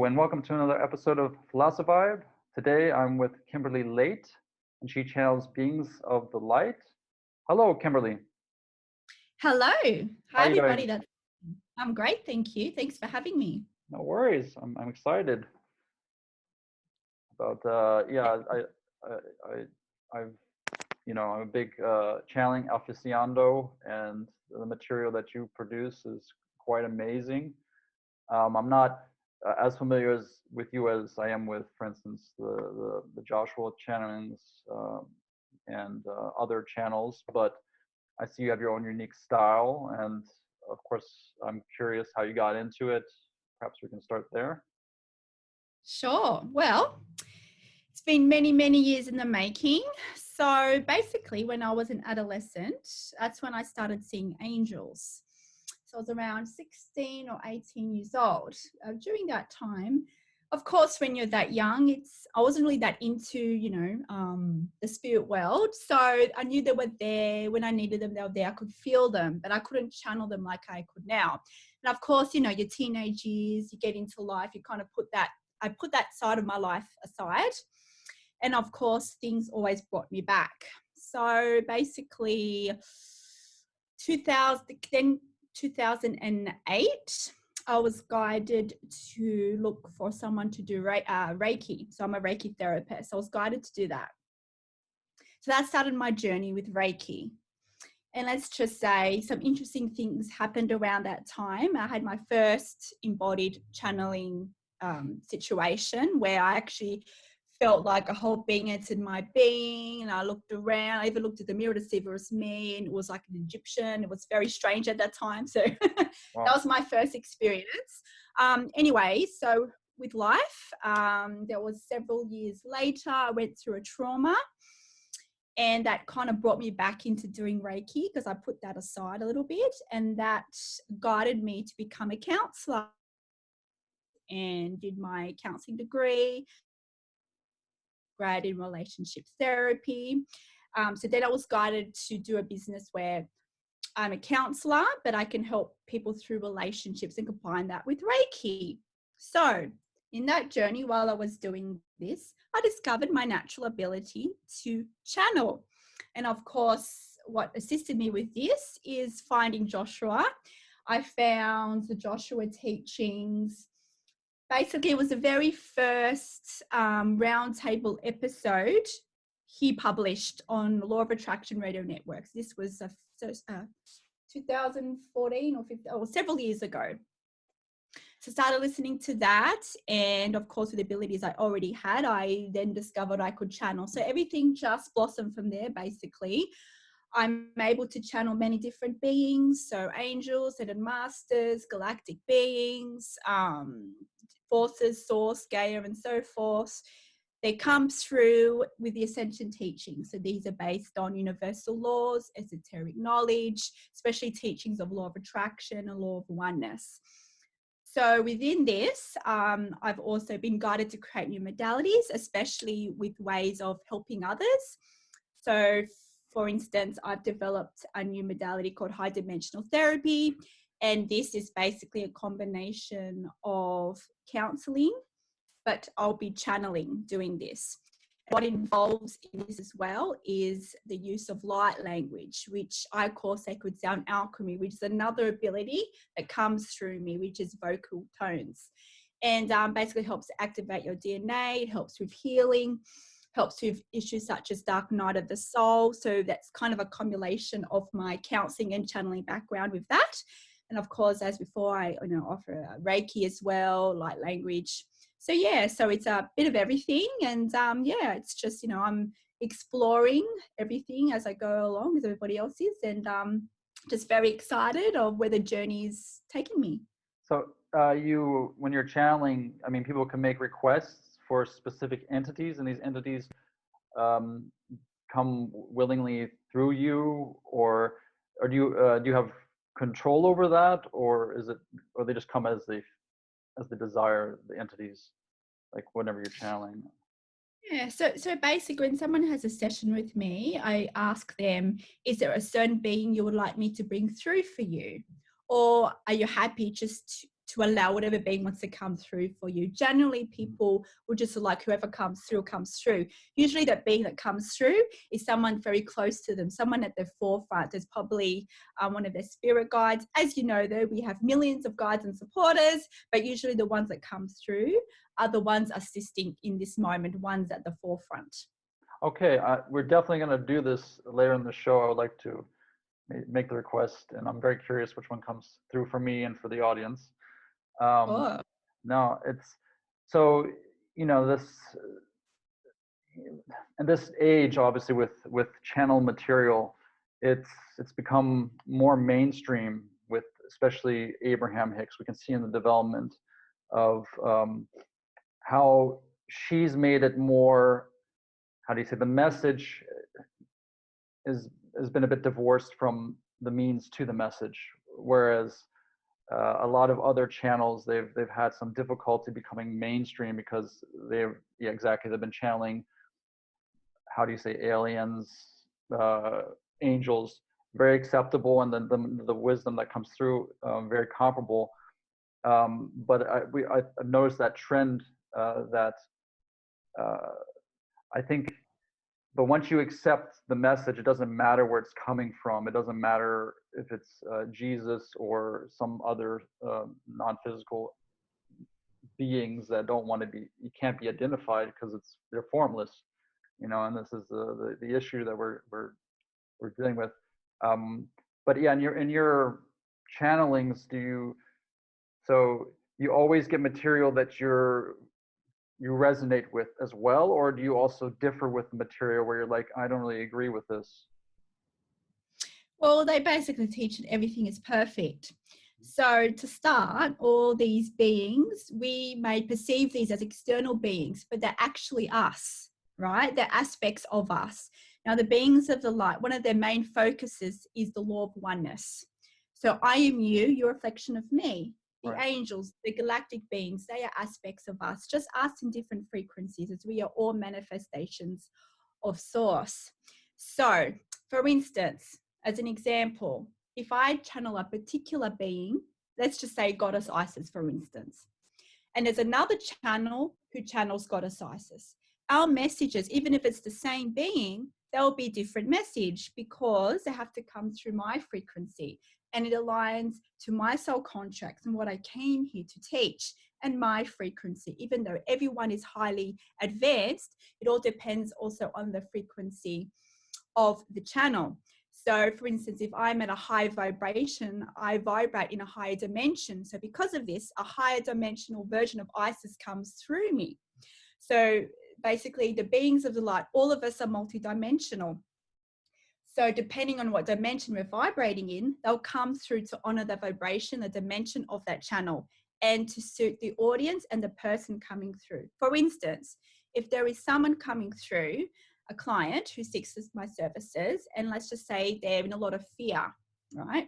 Hello, and welcome to another episode of Philosophive. Today I'm with Kimberly Leite, and she channels beings of the light. Hello, Kimberly. Hello. How Hi, are you everybody. doing? I'm great. Thank you. Thanks for having me. No worries. I'm excited about. I've I'm a big channeling aficionado, and the material that you produce is quite amazing. I'm not as familiar with you as I am with, for instance, the Joshua channelings and other channels, but I see you have your own unique style, and of course, I'm curious how you got into it. Perhaps we can start there. Sure. Well, it's been many, many years in the making. So basically, when I was an adolescent, that's when I started seeing angels. So I was around 16 or 18 years old. During that time, of course, when you're that young, I wasn't really that into, the spirit world. So I knew they were there. When I needed them, they were there. I could feel them, but I couldn't channel them like I could now. And of course, your teenage years, you get into life, you kind of I put that side of my life aside. And of course, things always brought me back. So basically, 2008, I was guided to look for someone to do Reiki. So I'm a Reiki therapist. I was guided to do that. So that started my journey with Reiki. And let's just say some interesting things happened around that time. I had my first embodied channeling situation where I actually felt like a whole being entered my being, and I looked around. I even looked at the mirror to see if it was me, and it was like an Egyptian. It was very strange at that time. So that Wow. was my first experience. Anyway, so with life, there was several years later, I went through a trauma. And that kind of brought me back into doing Reiki because I put that aside a little bit, and that guided me to become a counselor and did my counseling degree, grad in relationship therapy. So then I was guided to do a business where I'm a counselor, but I can help people through relationships and combine that with Reiki. So in that journey, while I was doing this, I discovered my natural ability to channel. And of course, what assisted me with this is finding Joshua. I found the Joshua teachings. Basically, it was the very first roundtable episode he published on Law of Attraction Radio Networks. This was 2014 or 15, or several years ago. So started listening to that, and of course with the abilities I already had, I then discovered I could channel. So everything just blossomed from there. Basically, I'm able to channel many different beings, so angels, hidden masters, galactic beings, forces, source, Gaia, and so forth. They come through with the ascension teachings. So these are based on universal laws, esoteric knowledge, especially teachings of law of attraction and law of oneness. So within this, I've also been guided to create new modalities, especially with ways of helping others. So for instance, I've developed a new modality called high dimensional therapy. And this is basically a combination of counseling, but I'll be channeling doing this. What involves in this as well is the use of light language, which I call sacred sound alchemy, which is another ability that comes through me, which is vocal tones. And basically helps activate your DNA. It helps with healing, helps with issues such as dark night of the soul. So that's kind of a combination of my counseling and channeling background with that. And of course, as before, I offer Reiki as well, light language. So yeah, so it's a bit of everything. And it's just, I'm exploring everything as I go along, as everybody else is. And just very excited of where the journey is taking me. So when you're channeling, I mean, people can make requests for specific entities, and these entities come willingly through you, or do you have control over that, or they just come as they desire, the entities, like whenever you're channeling? Yeah, so basically when someone has a session with me, I ask them, is there a certain being you would like me to bring through for you? Or are you happy just to allow whatever being wants to come through for you. Generally, people will just like whoever comes through comes through. Usually that being that comes through is someone very close to them, someone at their forefront. There's probably one of their spirit guides. As you know, though, we have millions of guides and supporters, but usually the ones that come through are the ones assisting in this moment, ones at the forefront. Okay, we're definitely going to do this later in the show. I would like to make the request, and I'm very curious which one comes through for me and for the audience. Oh. No, it's so, you know, this and this age, obviously, with channel material, it's become more mainstream with especially Abraham Hicks. We can see in the development of how she's made it more, how do you say, the message has been a bit divorced from the means to the message, whereas a lot of other channels, they've had some difficulty becoming mainstream because they've been channeling, how do you say, aliens, angels, very acceptable, and then the wisdom that comes through, very comparable. But I've noticed that trend, that I think, but once you accept the message, it doesn't matter where it's coming from. It doesn't matter if it's Jesus or some other non-physical beings that don't want to be, you can't be identified because they're formless, you know. And this is the issue that we're dealing with. But yeah, in your channelings, so you always get material that you resonate with as well, or do you also differ with the material where you're like, I don't really agree with this? Well, they basically teach that everything is perfect. So to start, all these beings, we may perceive these as external beings, but they're actually us, right? They're aspects of us. Now, the beings of the light, one of their main focuses is the law of oneness. So I am you, you're a reflection of me. The Right. angels, the galactic beings, they are aspects of us, just us in different frequencies, as we are all manifestations of source. So, for instance, as an example, if I channel a particular being, let's just say Goddess Isis, for instance, and there's another channel who channels Goddess Isis, our messages, even if it's the same being, there'll be different message because they have to come through my frequency, and it aligns to my soul contracts and what I came here to teach and my frequency. Even though everyone is highly advanced, it all depends also on the frequency of the channel. So for instance, if I'm at a high vibration, I vibrate in a higher dimension. So because of this, a higher dimensional version of Isis comes through me. So basically the beings of the light, all of us are multidimensional. So depending on what dimension we're vibrating in, they'll come through to honor the vibration, the dimension of that channel, and to suit the audience and the person coming through. For instance, if there is someone coming through, a client who seeks my services, and let's just say they're in a lot of fear, right?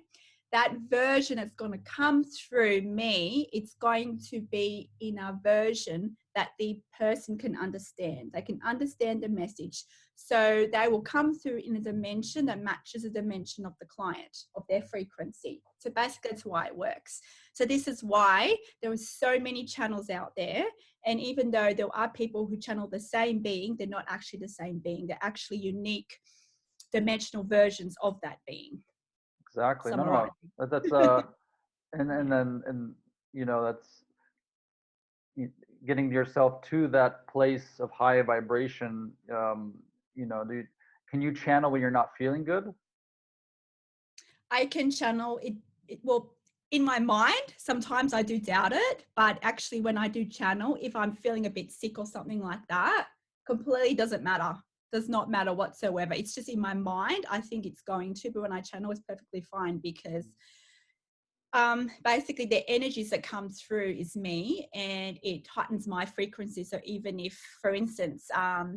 That version that's going to come through me, it's going to be in a version that the person can understand. They can understand the message. So they will come through in a dimension that matches the dimension of the client, of their frequency. So basically that's why it works. So this is why there are so many channels out there. And even though there are people who channel the same being, they're not actually the same being. They're actually unique dimensional versions of that being. Exactly. No, that's and you know, that's getting yourself to that place of high vibration. You know, can you channel when you're not feeling good? I can channel it. Well, in my mind, sometimes I do doubt it, but actually when I do channel, if I'm feeling a bit sick or something like that, completely doesn't matter. Does not matter whatsoever. It's just in my mind. I think it's going to, but when I channel, it's perfectly fine because basically the energies that come through is me, and it heightens my frequency. So even if, for instance,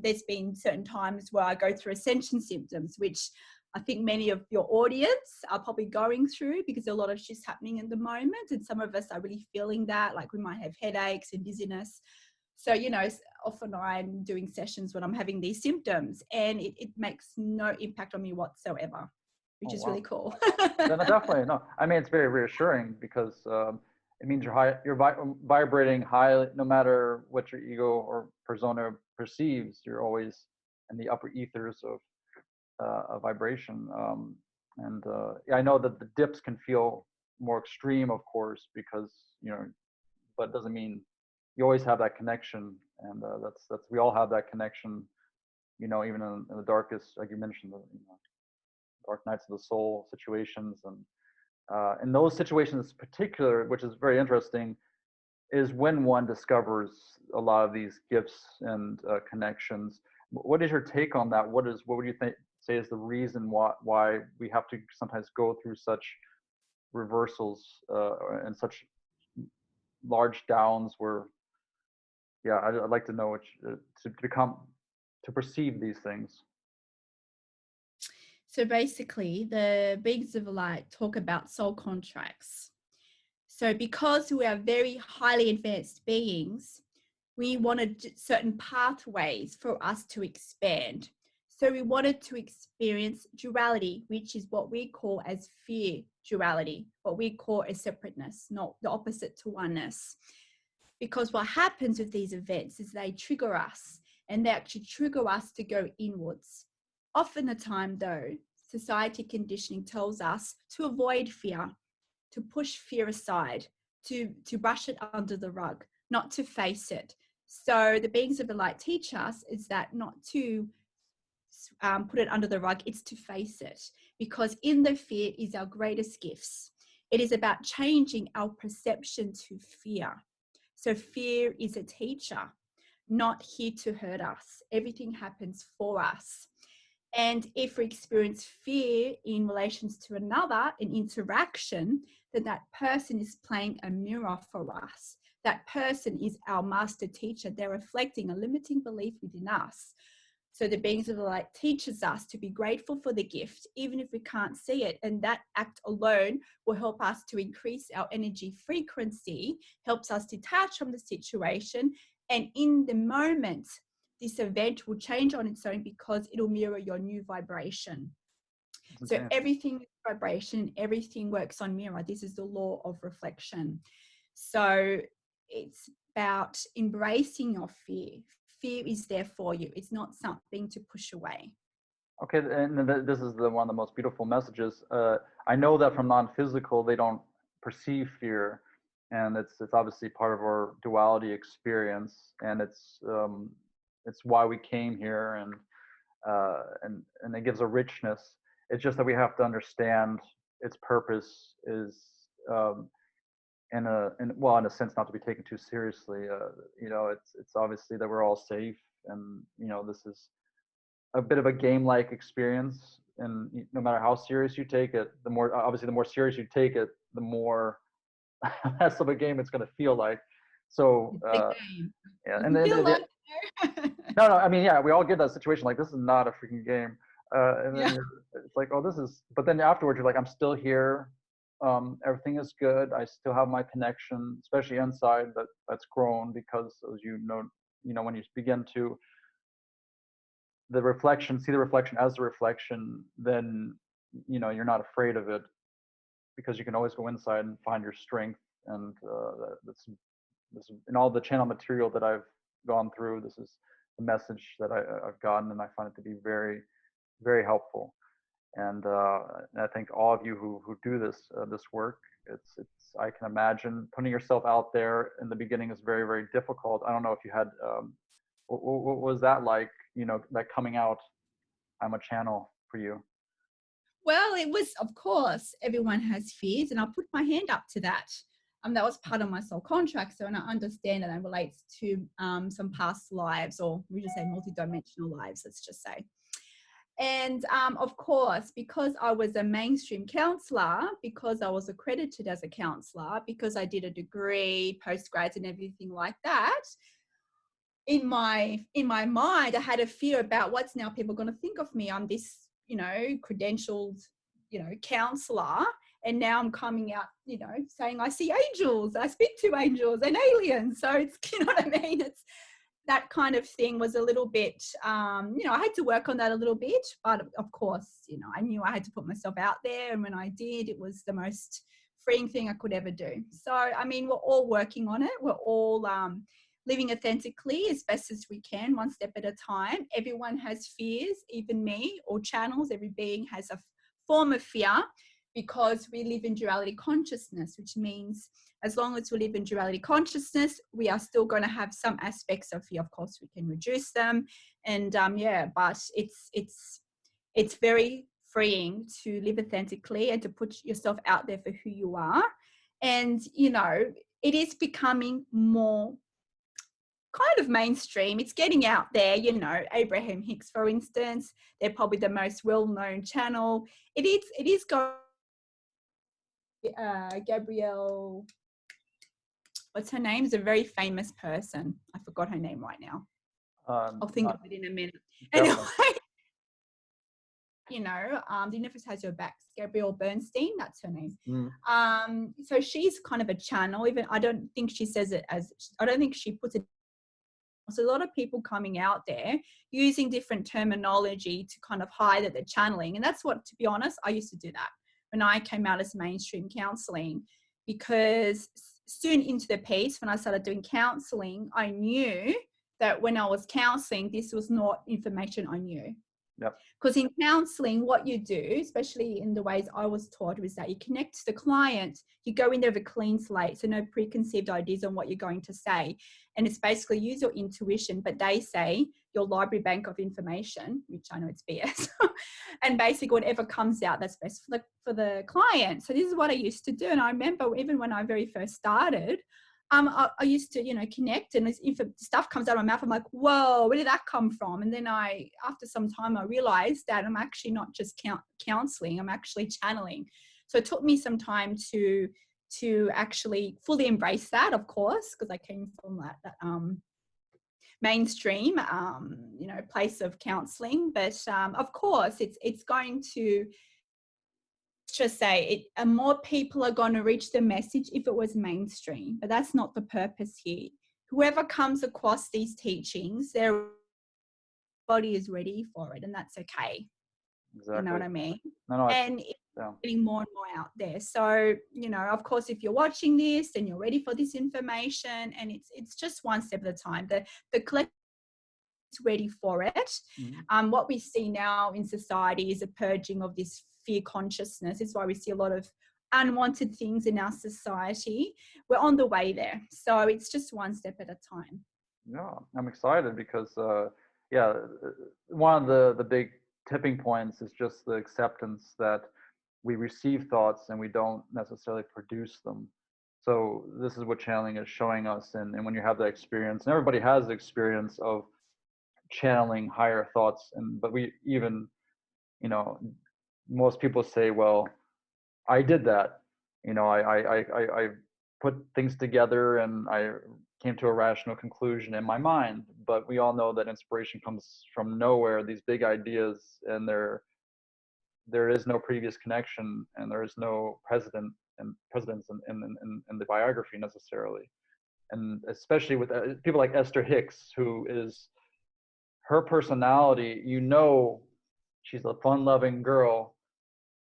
there's been certain times where I go through ascension symptoms, which I think many of your audience are probably going through because a lot of shit's happening at the moment, and some of us are really feeling that, like we might have headaches and dizziness. So, you know, often I'm doing sessions when I'm having these symptoms, and it makes no impact on me whatsoever, which is Wow. really cool. No, definitely. No, I mean, it's very reassuring because it means you're vibrating high, no matter what your ego or persona perceives. You're always in the upper ethers of vibration. Yeah, I know that the dips can feel more extreme, of course, because but it doesn't mean you always have that connection, and that's we all have that connection. Even in the darkest, like you mentioned, the dark nights of the soul situations, and in those situations, in particular, which is very interesting, is when one discovers a lot of these gifts and connections. What is your take on that? What would you say is the reason why we have to sometimes go through such reversals and such large downs? Where, yeah, I'd like to know to perceive these things. So basically, the beings of light talk about soul contracts. So because we are very highly advanced beings, we wanted certain pathways for us to expand. So we wanted to experience duality, which is what we call as fear duality, what we call as separateness, not the opposite to oneness. Because what happens with these events is they trigger us, and they actually trigger us to go inwards. Often the time though, society conditioning tells us to avoid fear, to push fear aside, to brush it under the rug, not to face it. So the beings of the light teach us is that not to put it under the rug, it's to face it, because in the fear is our greatest gifts. It is about changing our perception to fear. So fear is a teacher, not here to hurt us. Everything happens for us. And if we experience fear in relations to another, an interaction, then that person is playing a mirror for us. That person is our master teacher. They're reflecting a limiting belief within us. So the beings of the light teaches us to be grateful for the gift, even if we can't see it. And that act alone will help us to increase our energy frequency, helps us detach from the situation. And in the moment, this event will change on its own because it'll mirror your new vibration. So everything is vibration, everything works on mirror. This is the law of reflection. So it's about embracing your fear. Fear is there for you. It's not something to push away. Okay, and this is one of the most beautiful messages. I know that from non-physical, they don't perceive fear, and it's obviously part of our duality experience, and it's why we came here, and it gives a richness. It's just that we have to understand its purpose is in a sense not to be taken too seriously. It's obviously that we're all safe, and this is a bit of a game-like experience, and no matter how serious you take it, the more serious you take it, the more less of a game it's going to feel like. So yeah, and then no, I mean, yeah, we all get that situation like, this is not a freaking game, and then it's like, oh, this is, but then afterwards you're like, I'm still here, everything is good, I still have my connection, especially inside, that's grown, because as when you begin to see the reflection as the reflection, then you're not afraid of it, because you can always go inside and find your strength. And this in all the channel material that I've gone through, this is the message that I've gotten, and I find it to be very, very helpful. And I think all of you who do this work, it's I can imagine putting yourself out there in the beginning is very, very difficult. I don't know if you had what was that like, that coming out, I'm a channel, for you? Well, it was, of course, everyone has fears, and I'll put my hand up to that. That was part of my soul contract. So, and I understand that it relates to some past lives, or we just say multidimensional lives, let's just say. And of course, because I was a mainstream counselor, because I was accredited as a counselor, because I did a degree, postgrads and everything like that, in my mind, I had a fear about what's now people going to think of me. I'm this, credentialed, counselor. And now I'm coming out, saying I see angels, I speak to angels and aliens. So it's, you know what I mean? It's that kind of thing was a little bit, I had to work on that a little bit. But of course, I knew I had to put myself out there. And when I did, it was the most freeing thing I could ever do. So, I mean, we're all working on it. We're all living authentically as best as we can, one step at a time. Everyone has fears, even me, or channels. Every being has a form of fear because we live in duality consciousness, which means as long as we live in duality consciousness, we are still going to have some aspects of fear. Of course, we can reduce them. And but it's very freeing to live authentically and to put yourself out there for who you are. And, it is becoming more kind of mainstream. It's getting out there, Abraham Hicks, for instance, they're probably the most well-known channel. It is going, Gabrielle, what's her name? Is a very famous person. I forgot her name right now. I'll think of it in a minute. Anyway, the universe has your back. Gabrielle Bernstein, that's her name. So she's kind of a channel. Even I don't think she says it as, I don't think she puts it. So a lot of people coming out there using different terminology to kind of hide that they're channeling. And that's what, to be honest, I used to do that when I came out as mainstream counseling, because soon into the piece, when I started doing counseling, I knew that when I was counseling, this was not information I knew. Yep. Because in counseling, what you do, especially in the ways I was taught, was that you connect to the client, you go in there with a clean slate, so no preconceived ideas on what you're going to say. And it's basically use your intuition, but they say your library bank of information, which I know it's BS, and basically whatever comes out, that's best for the client. So this is what I used to do. And I remember even when I very first started, I used to, connect, and if stuff comes out of my mouth, I'm like, whoa, where did that come from? And then after some time, I realized that I'm actually not just counseling, I'm actually channeling. So it took me some time to actually fully embrace that, of course, because I came from that mainstream, place of counseling. But of course, it's going to, just say it, more people are going to reach the message if it was mainstream, but that's not the purpose here. Whoever comes across these teachings, their body is ready for it, and that's okay. Exactly. You know what I mean? No, and it's getting more and more out there. So, of course, if you're watching this and you're ready for this information, and it's just one step at a time. The collective is ready for it. What we see now in society is a purging of this fear consciousness. It's why we see a lot of unwanted things in our society. We're on the way there. So it's just one step at a time. Yeah, I'm excited because, one of the big tipping points is just the acceptance that we receive thoughts and we don't necessarily produce them. So this is what channeling is showing us. And when you have that experience, and everybody has the experience of channeling higher thoughts, but we even, most people say, well, I did that. I put things together and I came to a rational conclusion in my mind. But we all know that inspiration comes from nowhere, these big ideas, and there is no previous connection, and there is no precedence in the biography necessarily. And especially with people like Esther Hicks, who is, her personality, she's a fun-loving girl,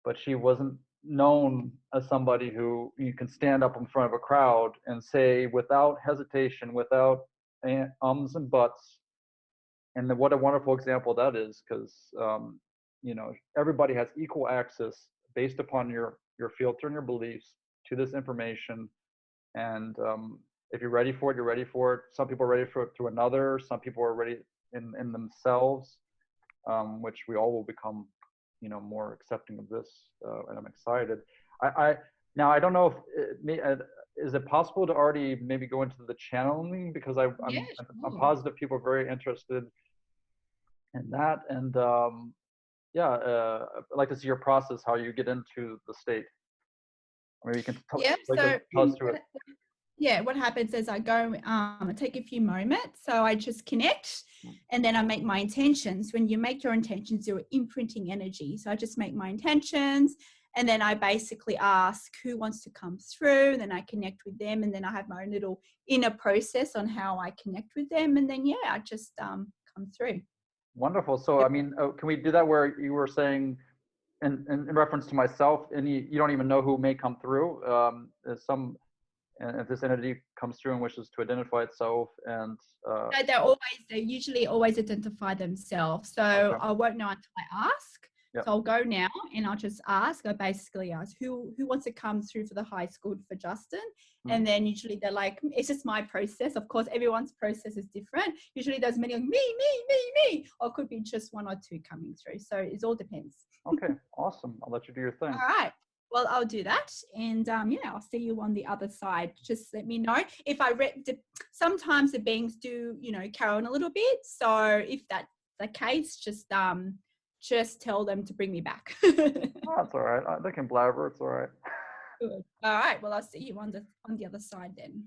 but she wasn't known as somebody who you can stand up in front of a crowd and say without hesitation, without ums and buts. And what a wonderful example that is, because everybody has equal access based upon your filter and your beliefs to this information. And if you're ready for it, you're ready for it. Some people are ready for it through another. Some people are ready in themselves, which we all will become, more accepting of this. And I'm excited. Now I don't know if is it possible to already maybe go into the channeling, because I'm positive people are very interested in that. And I'd like to see your process, how you get into the state. Maybe you can tell us through it. Yeah, what happens is I go, I take a few moments. So I just connect, and then I make my intentions. When you make your intentions, you're imprinting energy. So I just make my intentions, and then I basically ask who wants to come through, and then I connect with them, and then I have my own little inner process on how I connect with them. And then, I just come through. Wonderful. So, I mean, can we do that where you were saying in reference to myself, and you don't even know who may come through. And if this entity comes through and wishes to identify itself, and No, they usually always identify themselves. So okay. I won't know until I ask. Yep. So I'll go now and I'll just ask. I basically ask who wants to come through for the high school for Justin. And then usually they're like, it's just my process. Of course, everyone's process is different. Usually there's many like me, or it could be just one or two coming through. So it all depends. Okay, awesome. I'll let you do your thing. All right. Well, I'll do that. And yeah, I'll see you on the other side. Just let me know. If I sometimes the beings do, carry on a little bit. So if that's the case, just tell them to bring me back. Oh, that's all right. They can blabber. It's all right. Good. All right. Well, I'll see you on the other side then.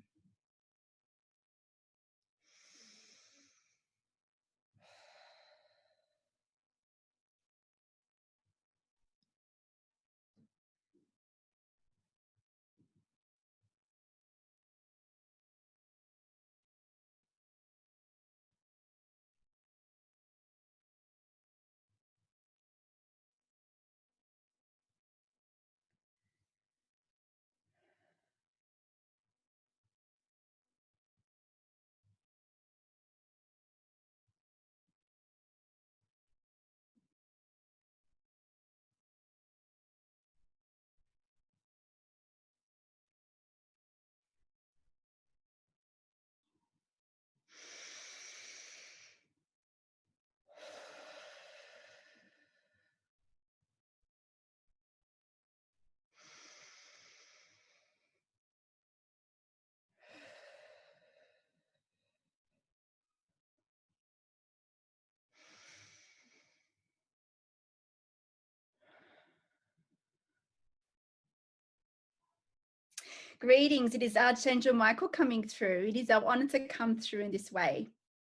Greetings. It is Archangel Michael coming through. It is our honor to come through in this way.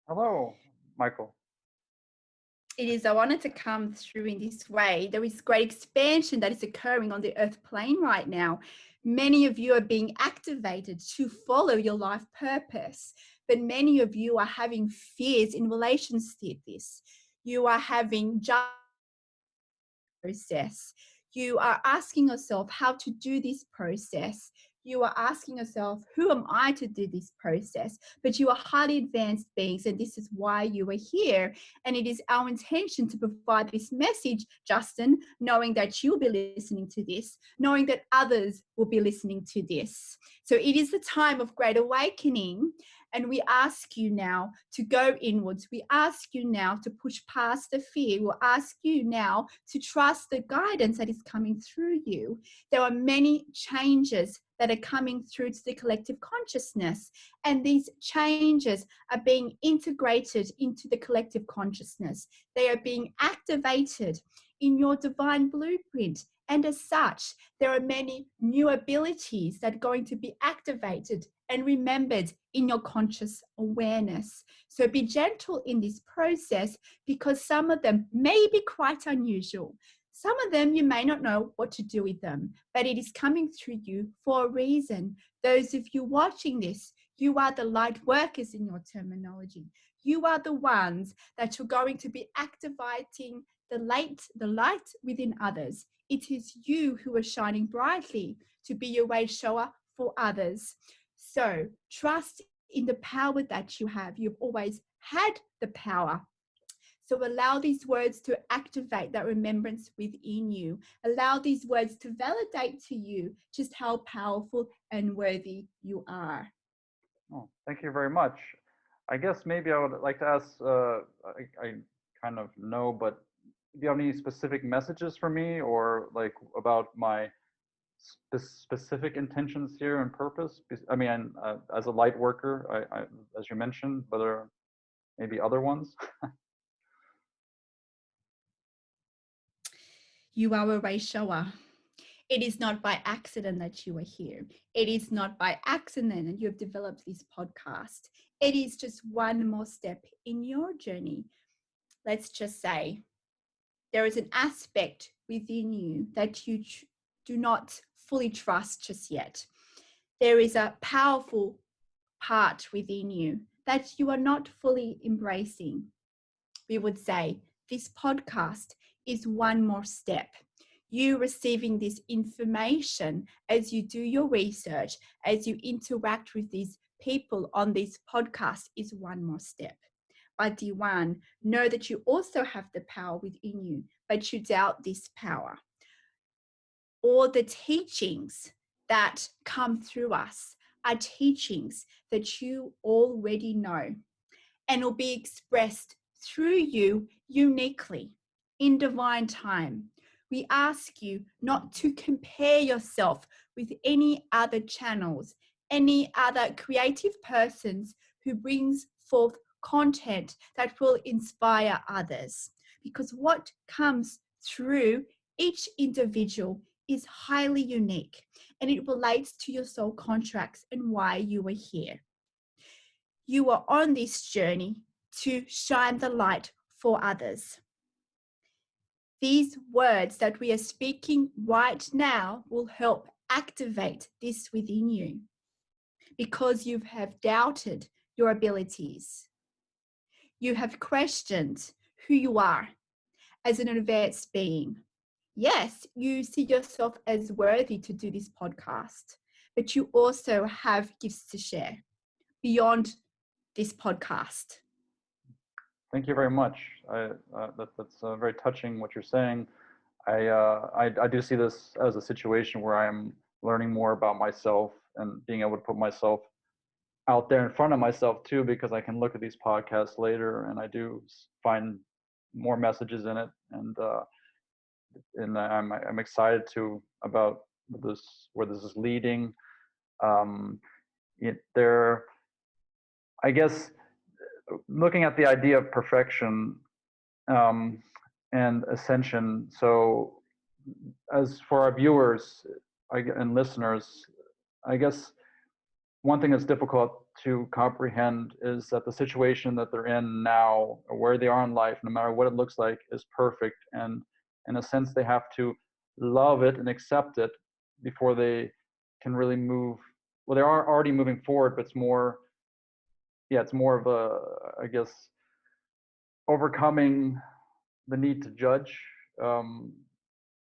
Hello, Michael. It is our honor to come through in this way. There is great expansion that is occurring on the earth plane right now. Many of you are being activated to follow your life purpose, but many of you are having fears in relation to this. You are having just process. You are asking yourself how to do this process. You are asking yourself, who am I to do this process? But you are highly advanced beings, and this is why you are here. And it is our intention to provide this message, Justin, knowing that you'll be listening to this, knowing that others will be listening to this. So it is the time of great awakening. And we ask you now to go inwards. We ask you now to push past the fear. We'll ask you now to trust the guidance that is coming through you. There are many changes that are coming through to the collective consciousness, and these changes are being integrated into the collective consciousness. They are being activated in your divine blueprint. And as such, there are many new abilities that are going to be activated and remembered in your conscious awareness. So be gentle in this process, because some of them may be quite unusual. Some of them you may not know what to do with them, but it is coming through you for a reason. Those of you watching this, you are the light workers in your terminology. You are the ones that are going to be activating the light within others. It is you who are shining brightly to be your way shower for others. So trust in the power that you have. You've always had the power. So allow these words to activate that remembrance within you. Allow these words to validate to you just how powerful and worthy you are. Oh, thank you very much. I guess maybe I would like to ask, I kind of know, but do you have any specific messages for me, or like about my specific intentions here and purpose? I mean, as a light worker, as you mentioned, but there are maybe other ones. You are a way shower. It is not by accident that you are here. It is not by accident that you have developed this podcast. It is just one more step in your journey. Let's just say there is an aspect within you that you do not fully trust just yet. There is a powerful part within you that you are not fully embracing. We would say this podcast is one more step. You receiving this information as you do your research, as you interact with these people on this podcast is one more step. But D1, know that you also have the power within you, but you doubt this power. All the teachings that come through us are teachings that you already know and will be expressed through you uniquely in divine time. We ask you not to compare yourself with any other channels, any other creative persons who brings forth content that will inspire others. Because what comes through each individual is highly unique and it relates to your soul contracts and why you are here. You are on this journey to shine the light for others. These words that we are speaking right now will help activate this within you because you have doubted your abilities. You have questioned who you are as an advanced being. Yes, you see yourself as worthy to do this podcast, but you also have gifts to share beyond this podcast. Thank you very much. That's very touching what you're saying. I do see this as a situation where I'm learning more about myself and being able to put myself out there in front of myself too, because I can look at these podcasts later and I do find more messages in it, and I'm excited about where this is leading. I guess looking at the idea of perfection and ascension. So, as for our viewers and listeners, I guess one thing that's difficult to comprehend is that the situation that they're in now, or where they are in life, no matter what it looks like, is perfect. And in a sense, they have to love it and accept it before they can really move. Well, they are already moving forward, but it's more of a, I guess, overcoming the need to judge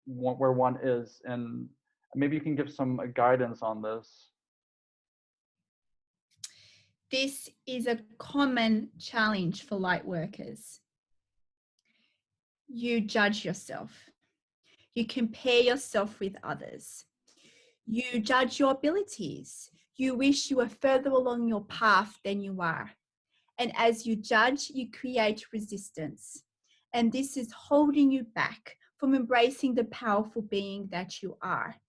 where one is. And maybe you can give some guidance on this. This is a common challenge for light workers. You judge yourself. You compare yourself with others. You judge your abilities. You wish you were further along your path than you are. And as you judge, you create resistance. And this is holding you back from embracing the powerful being that you are.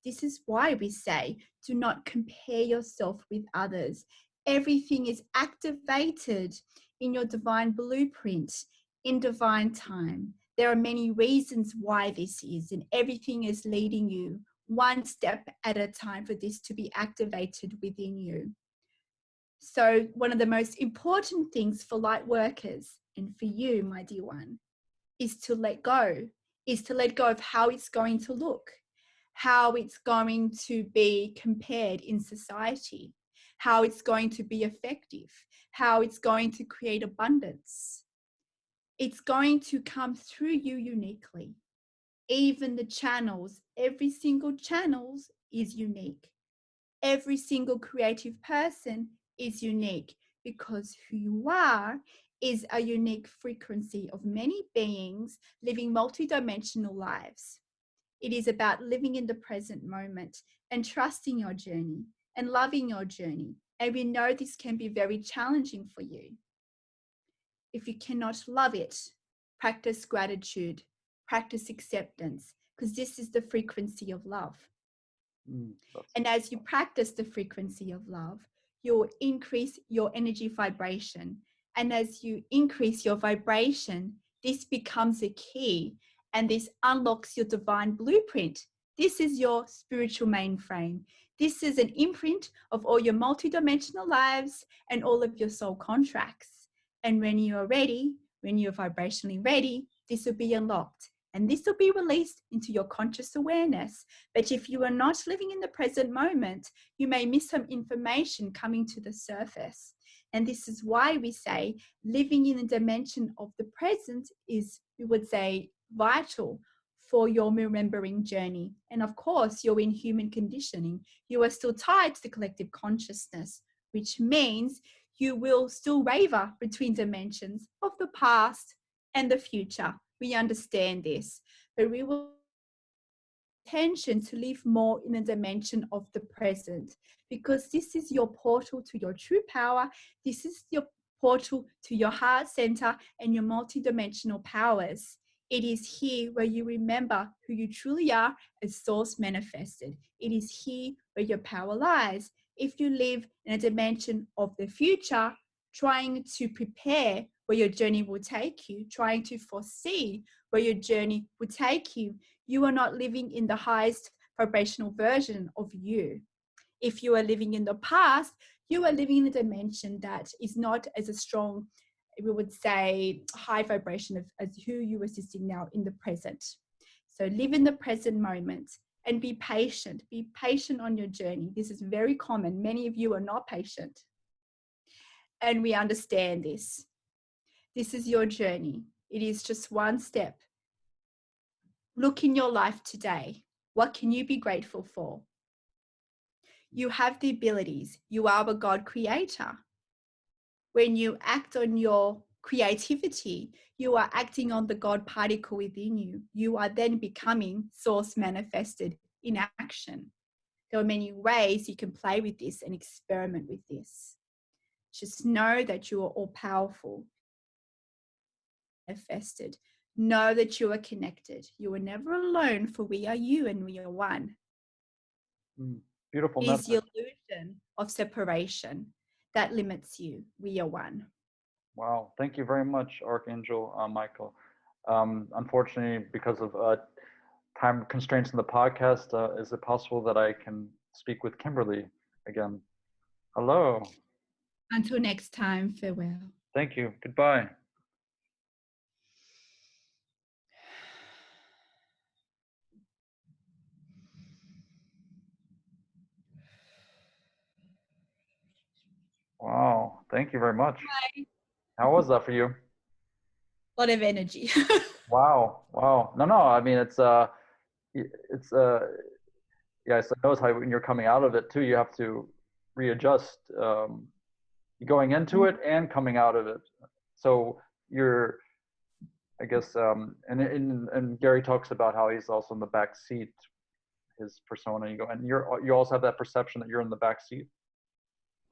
This is why we say, do not compare yourself with others. Everything is activated in your divine blueprint, in divine time. There are many reasons why this is, and everything is leading you one step at a time for this to be activated within you. So one of the most important things for light workers and for you, my dear one, is to let go of how it's going to look, how it's going to be compared in society, how it's going to be effective, how it's going to create abundance. It's going to come through you uniquely. Even the channels, every single channel is unique. Every single creative person is unique because who you are is a unique frequency of many beings living multidimensional lives. It is about living in the present moment and trusting your journey and loving your journey. And we know this can be very challenging for you. If you cannot love it, practice gratitude, practice acceptance, because this is the frequency of love. And as you practice the frequency of love, you'll increase your energy vibration. And as you increase your vibration, this becomes a key and this unlocks your divine blueprint. This is your spiritual mainframe. This is an imprint of all your multidimensional lives and all of your soul contracts. And when you are ready, when you're vibrationally ready, this will be unlocked. And this will be released into your conscious awareness. But if you are not living in the present moment, you may miss some information coming to the surface. And this is why we say living in the dimension of the present is, we would say, vital for your remembering journey. And of course, you're in human conditioning. You are still tied to the collective consciousness, which means you will still waver between dimensions of the past and the future. We understand this, but we will attention to live more in the dimension of the present, because this is your portal to your true power. This is your portal to your heart center and your multidimensional powers. It is here where you remember who you truly are as source manifested. It is here where your power lies. If you live in a dimension of the future, trying to prepare where your journey will take you, trying to foresee where your journey will take you, you are not living in the highest vibrational version of you. If you are living in the past, you are living in a dimension that is not as a strong, we would say, high vibration as who you are existing now in the present. So live in the present moment and be patient. Be patient on your journey. This is very common. Many of you are not patient. And we understand this. This is your journey. It is just one step. Look in your life today. What can you be grateful for? You have the abilities. You are a God creator. When you act on your creativity, you are acting on the God particle within you. You are then becoming source manifested in action. There are many ways you can play with this and experiment with this. Just know that you are all powerful, manifested. Know that you are connected. You are never alone, for we are you and we are one. Beautiful It is message. the illusion of separation that limits you. We are one. Wow. Thank you very much, Archangel Michael. Unfortunately, because of time constraints in the podcast, is it possible that I can speak with Kimberly again? Hello. Until next time, farewell. Thank you. Goodbye. Wow. Thank you very much. Bye. How was that for you? A lot of energy. Wow. Wow. No, no. I mean, it's yes, I notice how when you're coming out of it too, you have to readjust, going into it and coming out of it. So you're, I guess, and Gary talks about how he's also in the back seat, his persona. You go, and you also have that perception that you're in the back seat.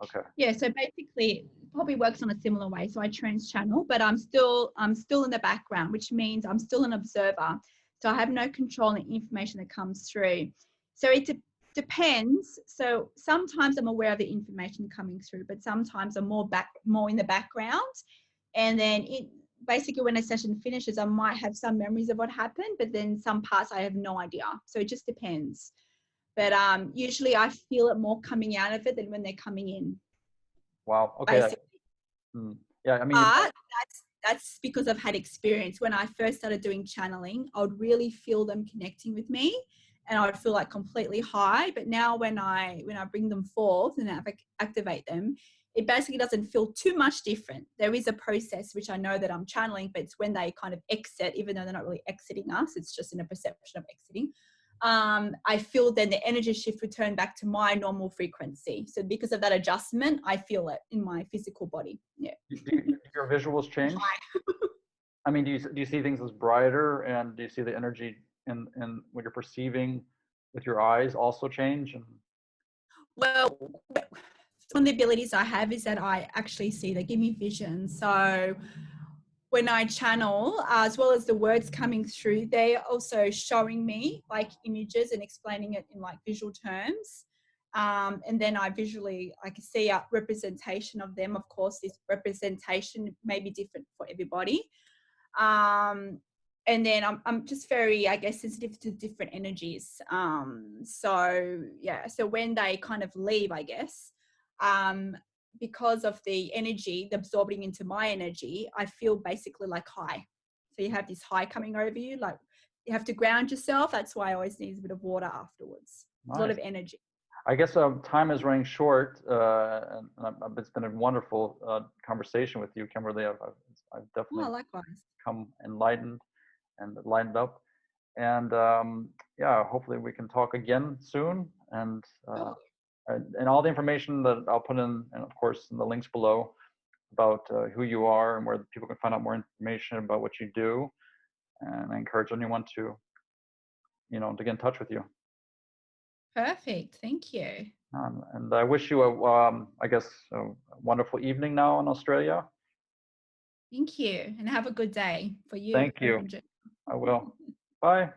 Okay. Yeah, so basically it probably works on a similar way. So I trans channel, but I'm still in the background, which means I'm still an observer. So I have no control on the information that comes through. So it depends. So sometimes I'm aware of the information coming through, but sometimes I'm more in the background. And then basically when a session finishes, I might have some memories of what happened, but then some parts I have no idea. So it just depends. But usually I feel it more coming out of it than when they're coming in. Wow. Okay. Basically. Yeah. I mean, But that's because I've had experience. When I first started doing channeling, I would really feel them connecting with me, and I would feel like completely high. But now when I bring them forth and activate them, it basically doesn't feel too much different. There is a process which I know that I'm channeling, but it's when they kind of exit, even though they're not really exiting us, it's just in a perception of exiting. I feel then the energy shift return back to my normal frequency. So because of that adjustment, I feel it in my physical body. Yeah. do your visuals change? I mean, do you see things as brighter, and do you see the energy in what you're perceiving with your eyes also change? And Well, one of the abilities I have is that I actually see, they give me vision. So when I channel, as well as the words coming through, they're also showing me like images and explaining it in like visual terms. And then I can see a representation of them. Of course, this representation may be different for everybody. And then I'm just very, I guess, sensitive to different energies. So yeah, so when they kind of leave, I guess, because of the energy, the absorbing into my energy, I feel basically like high. So you have this high coming over you, like you have to ground yourself. That's why I always need a bit of water afterwards. Nice. A lot of energy. I guess time is running short, and it's been a wonderful conversation with you, Kimberly. I've definitely likewise come enlightened and lightened up. And yeah, hopefully we can talk again soon. Sure. And all the information that I'll put in, and of course, in the links below about who you are and where people can find out more information about what you do. And I encourage anyone to, to get in touch with you. Perfect. Thank you. And I wish you I guess, a wonderful evening now in Australia. Thank you. And have a good day for you Thank and you. for Jim. I will. Bye.